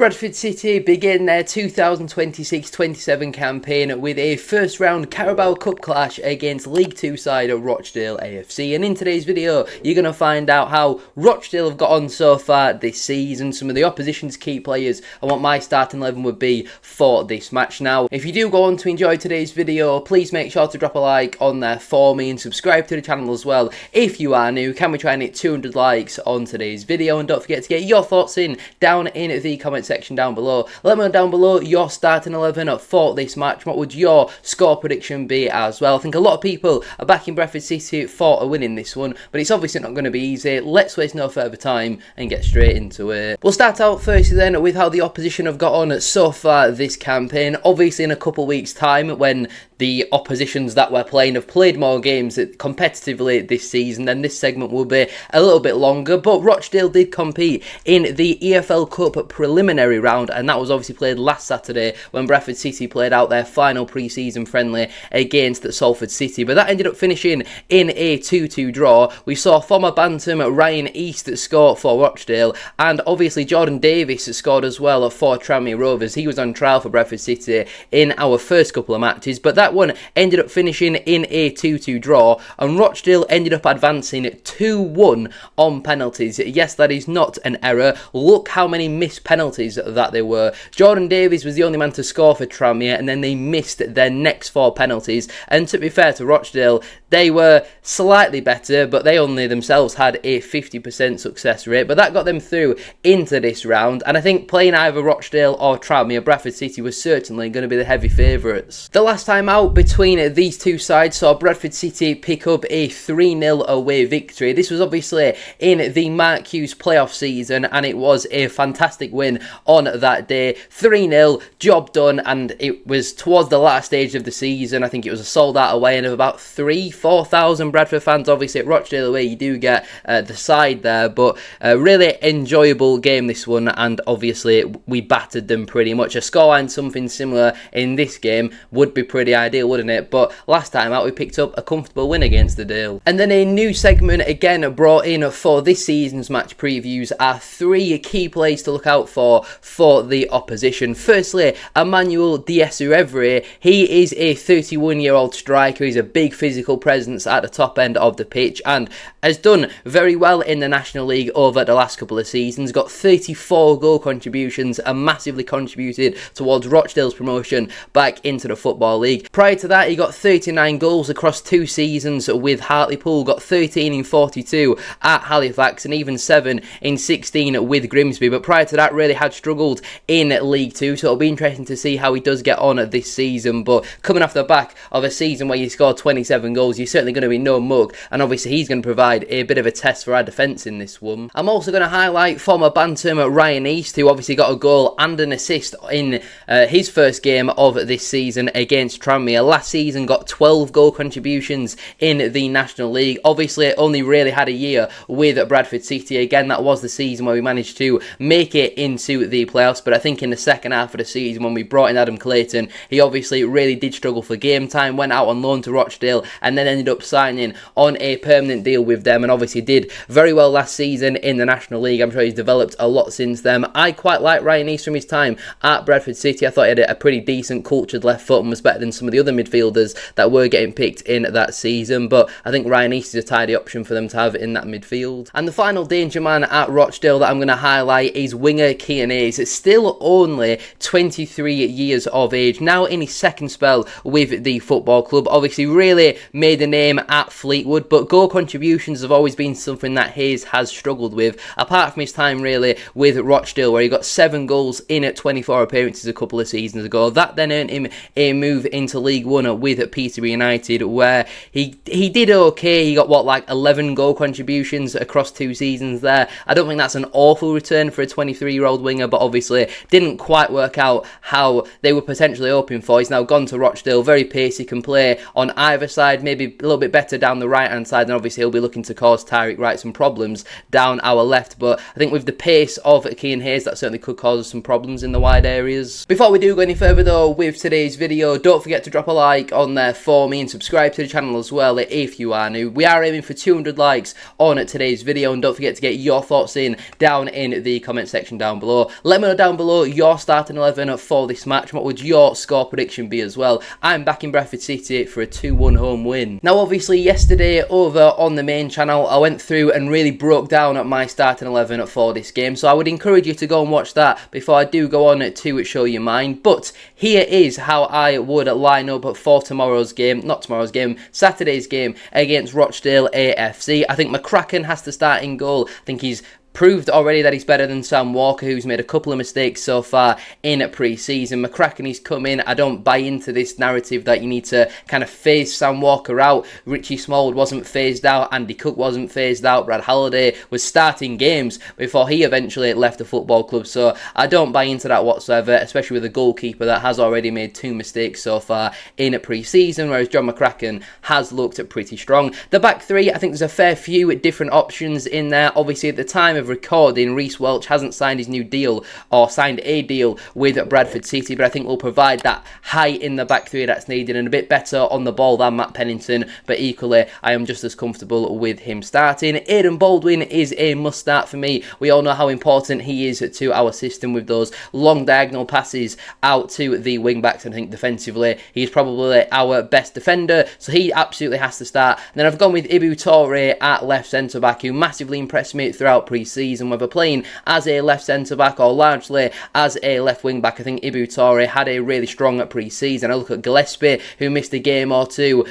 Bradford City begin their 2026-27 campaign with a first round Carabao Cup clash against League 2 side Rochdale AFC, and in today's video you're going to find out how Rochdale have got on so far this season, some of the opposition's key players and what my starting 11 would be for this match. Now if you do go on to enjoy today's video, please make sure to drop a like on there for me and subscribe to the channel as well if you are new. Can we try and hit 200 likes on today's video? And don't forget to get your thoughts in down in the comment section down below. Let me know down below your starting 11 for this match. What would your score prediction be as well? I think a lot of people are backing Bradford City for a win in this one, but it's obviously not going to be easy. Let's waste no further time and get straight into it. We'll start out firstly then with how the opposition have got on so far this campaign. Obviously in a couple of weeks time, when the oppositions that we're playing have played more games competitively this season, then this segment will be a little bit longer. But Rochdale did compete in the EFL Cup preliminary round, and that was obviously played last Saturday when Bradford City played out their final pre-season friendly against Salford City. But that ended up finishing in a 2-2 draw. We saw former Bantam Ryan East score for Rochdale, and obviously Jordan Davis scored as well for Tranmere Rovers. He was on trial for Bradford City in our first couple of matches, but that one ended up finishing in a 2-2 draw, and Rochdale ended up advancing 2-1 on penalties. Yes, that is not an error. Look how many missed penalties that there were. Jordan Davies was the only man to score for Tranmere, and then they missed their next 4 penalties. And to be fair to Rochdale, they were slightly better, but they only themselves had a 50% success rate. But that got them through into this round, and I think playing either Rochdale or Tranmere, Bradford City was certainly going to be the heavy favourites. The last time out between these two sides saw Bradford City pick up a 3-0 away victory. This was obviously in the Mark Hughes playoff season, and it was a fantastic win on that day. 3-0, job done, and it was towards the last stage of the season. I think it was a sold out away and of about 3,000-4,000 Bradford fans. Obviously at Rochdale away you do get the side there, but a really enjoyable game this one, and obviously we battered them pretty much. A scoreline something similar in this game would be pretty ideal, wouldn't it? But last time out we picked up a comfortable win against the Dale. And then a new segment again brought in for this season's match previews are 3 key plays to look out for the opposition. Firstly, Emmanuel Diaz-Urevre. He is a 31-year-old striker. He's a big physical presence at the top end of the pitch and has done very well in the National League over the last couple of seasons. Got 34 goal contributions and massively contributed towards Rochdale's promotion back into the Football League. Prior to that, he got 39 goals across 2 seasons with Hartlepool, got 13 in 42 at Halifax, and even 7 in 16 with Grimsby. But prior to that, really had struggled in League 2, so it'll be interesting to see how he does get on this season. But coming off the back of a season where you scored 27 goals, you're certainly going to be no mug, and obviously he's going to provide a bit of a test for our defence in this one. I'm also going to highlight former Bantam Ryan East, who obviously got a goal and an assist in his first game of this season against Tranmere. Last season got 12 goal contributions in the National League. Obviously only really had a year with Bradford City. Again, that was the season where we managed to make it into the playoffs, but I think in the second half of the season when we brought in Adam Clayton, he obviously really did struggle for game time, went out on loan to Rochdale and then ended up signing on a permanent deal with them, and obviously did very well last season in the National League. I'm sure he's developed a lot since then. I quite like Ryan East from his time at Bradford City. I thought he had a pretty decent cultured left foot and was better than some of the other midfielders that were getting picked in that season, but I think Ryan East is a tidy option for them to have in that midfield. And the final danger man at Rochdale that I'm going to highlight is winger Kean Hayes. It's still only 23 years of age, now in his second spell with the football club. Obviously really made a name at Fleetwood, but goal contributions have always been something that Hayes has struggled with, apart from his time really with Rochdale, where he got 7 goals in 24 appearances a couple of seasons ago. That then earned him a move into League 1 with Peterborough United, where he did okay. He got like 11 goal contributions across 2 seasons there. I don't think that's an awful return for a 23-year-old winger, but obviously didn't quite work out how they were potentially hoping for. He's now gone to Rochdale, very pacey, can play on either side, maybe a little bit better down the right-hand side, and obviously he'll be looking to cause Tyreek Wright some problems down our left. But I think with the pace of Kean Hayes, that certainly could cause some problems in the wide areas. Before we do go any further though with today's video, don't forget to to drop a like on there for me and subscribe to the channel as well if you are new. We are aiming for 200 likes on today's video, and don't forget to get your thoughts in down in the comment section down below. Let me know down below your starting 11 for this match. What would your score prediction be as well? I'm back in Bradford City for a 2-1 home win. Now obviously yesterday over on the main channel I went through and really broke down my starting 11 for this game, so I would encourage you to go and watch that before I do go on to show you mine. But here is how I would line up for tomorrow's game, not tomorrow's game, Saturday's game against Rochdale AFC. I think McCracken has to start in goal. I think he's proved already that he's better than Sam Walker, who's made a couple of mistakes so far in pre-season. McCracken, he's come in. I don't buy into this narrative that you need to kind of phase Sam Walker out. Richie Smallwood wasn't phased out. Andy Cook wasn't phased out. Brad Halliday was starting games before he eventually left the football club. So I don't buy into that whatsoever, especially with a goalkeeper that has already made 2 mistakes so far in pre-season, whereas John McCracken has looked pretty strong. The back three, I think there's a fair few different options in there. Obviously, at the time of recording, Reece Welch hasn't signed his new deal or signed a deal with Bradford City, but I think will provide that height in the back three that's needed and a bit better on the ball than Matt Pennington, but equally I am just as comfortable with him starting. Aidan Baldwin is a must start for me. We all know how important he is to our system with those long diagonal passes out to the wing backs, and I think defensively he's probably our best defender, so he absolutely has to start. And then I've gone with Ibu Toure at left centre back, who massively impressed me throughout pre-season, whether playing as a left centre back or largely as a left wing back. I think Ibu Toure had a really strong pre-season. I look at Gillespie, who missed a game or two,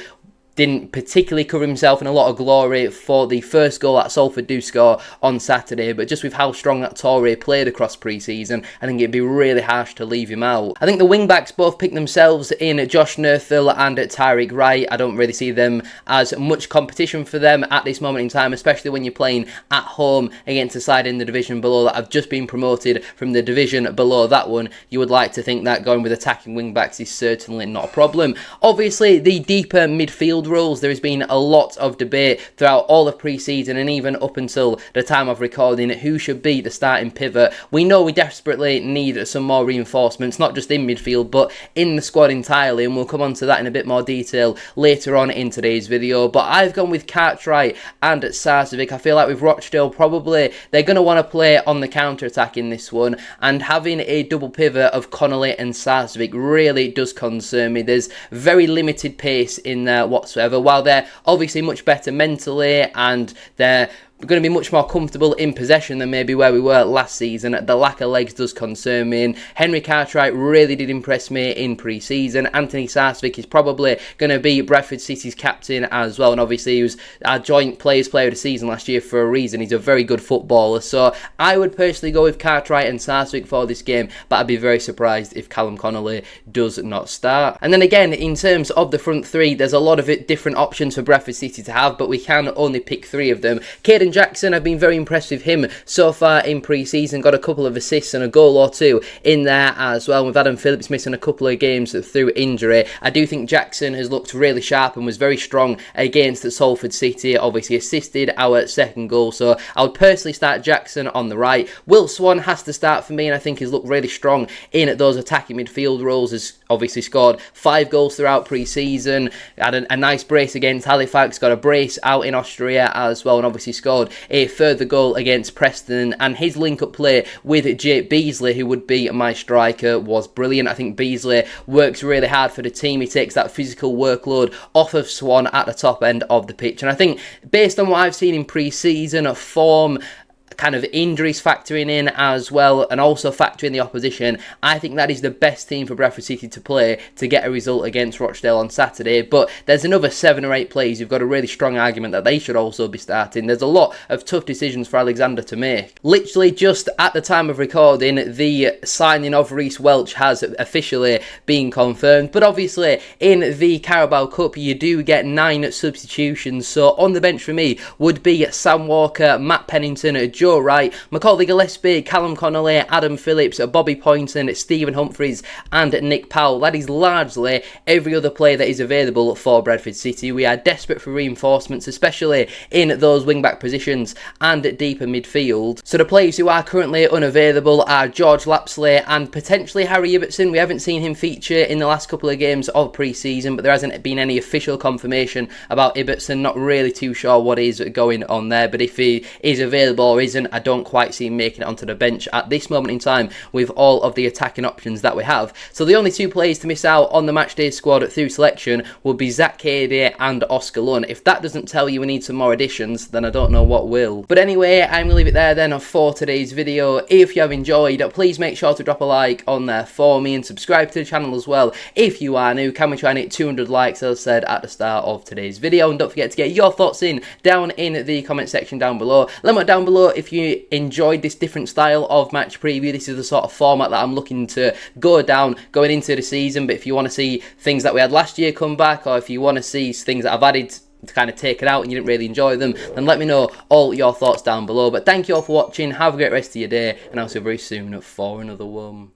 didn't particularly cover himself in a lot of glory for the first goal that Salford do score on Saturday, but just with how strong that Toure played across pre-season, I think it'd be really harsh to leave him out. I think the wing-backs both pick themselves in Josh Nerthel and Tyreek Wright. I don't really see them as much competition for them at this moment in time, especially when you're playing at home against a side in the division below that have just been promoted from the division below that one. You would like to think that going with attacking wing-backs is certainly not a problem. Obviously, the deeper midfield roles, there has been a lot of debate throughout all of pre-season and even up until the time of recording who should be the starting pivot. We know we desperately need some more reinforcements, not just in midfield but in the squad entirely, and we'll come on to that in a bit more detail later on in today's video. But I've gone with Cartwright and Sarcevic. I feel like with Rochdale probably they're going to want to play on the counter-attack in this one, and having a double pivot of Connolly and Sarcevic really does concern me. There's very limited pace in there whatsoever. While they're obviously much better mentally and they're going to be much more comfortable in possession than maybe where we were last season, the lack of legs does concern me, and Henry Cartwright really did impress me in pre-season. Anthony Sarcevic is probably going to be Bradford City's captain as well, and obviously he was our joint player of the season last year for a reason. He's a very good footballer, so I would personally go with Cartwright and Sarcevic for this game, but I'd be very surprised if Callum Connolly does not start. And then again, in terms of the front three, there's a lot of different options for Bradford City to have, but we can only pick 3 of them. Caden Jackson, I've been very impressed with him so far in pre-season. Got a couple of assists and a goal or 2 in there as well. With Adam Phillips missing a couple of games through injury, I do think Jackson has looked really sharp and was very strong against Salford City. Obviously assisted our second goal, so I would personally start Jackson on the right. Will Swan has to start for me, and I think he's looked really strong in those attacking midfield roles. Has obviously scored 5 goals throughout pre-season, had a nice brace against Halifax, got a brace out in Austria as well, and obviously scored a further goal against Preston. And his link-up play with Jake Beasley, who would be my striker, was brilliant. I think Beasley works really hard for the team. He takes that physical workload off of Swan at the top end of the pitch, and I think based on what I've seen in pre-season, a form, kind of injuries factoring in as well, and also factoring the opposition, I think that is the best team for Bradford City to play to get a result against Rochdale on Saturday. But there's another 7 or 8 players who've got a really strong argument that they should also be starting. There's a lot of tough decisions for Alexander to make. Literally just at the time of recording, the signing of Reece Welch has officially been confirmed, but obviously in the Carabao Cup you do get 9 substitutions, so on the bench for me would be Sam Walker, Matt Pennington, Joe Joe Wright, Macaulay Gillespie, Callum Connolly, Adam Phillips, Bobby Poynton, Stephen Humphries and Nick Powell. That is largely every other player that is available for Bradford City. We are desperate for reinforcements, especially in those wing-back positions and deeper midfield. So the players who are currently unavailable are George Lapsley and potentially Harry Ibbotson. We haven't seen him feature in the last couple of games of pre-season, but there hasn't been any official confirmation about Ibbotson. Not really too sure what is going on there, but if he is available or isn't, I don't quite see him making it onto the bench at this moment in time with all of the attacking options that we have. So the only two players to miss out on the matchday squad through selection would be Zach Cady and Oscar Lunn. If that doesn't tell you we need some more additions, then I don't know what will. But anyway, I'm going to leave it there then for today's video. If you have enjoyed, please make sure to drop a like on there for me and subscribe to the channel as well if you are new. Can we try and hit 200 likes as I said at the start of today's video? And don't forget to get your thoughts in down in the comment section down below. Let me know down below if you enjoyed this different style of match preview. This is the sort of format that I'm looking to go down going into the season. But if you want to see things that we had last year come back, or if you want to see things that I've added to kind of take it out and you didn't really enjoy them, then let me know all your thoughts down below. But thank you all for watching, have a great rest of your day, and I'll see you very soon for another one.